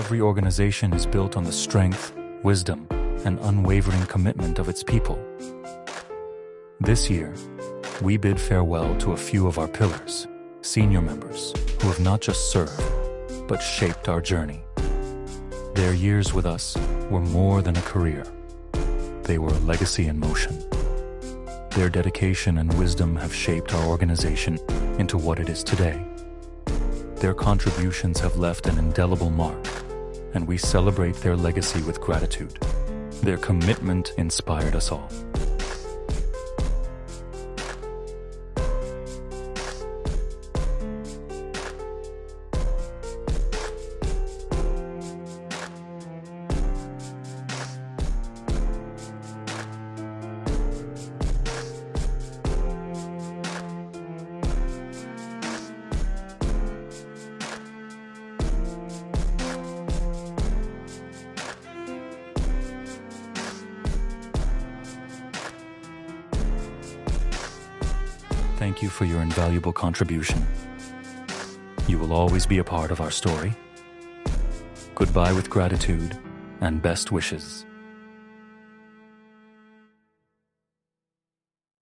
Every organization is built on the strength, wisdom, and unwavering commitment of its people. This year, we bid farewell to a few of our pillars, senior members, who have not just served, but shaped our journey. Their years with us were more than a career. They were a legacy in motion. Their dedication and wisdom have shaped our organization into what it is today. Their contributions have left an indelible mark, and we celebrate their legacy with gratitude. Their commitment inspired us all. Thank you for your invaluable contribution. You will always be a part of our story. Goodbye with gratitude and best wishes.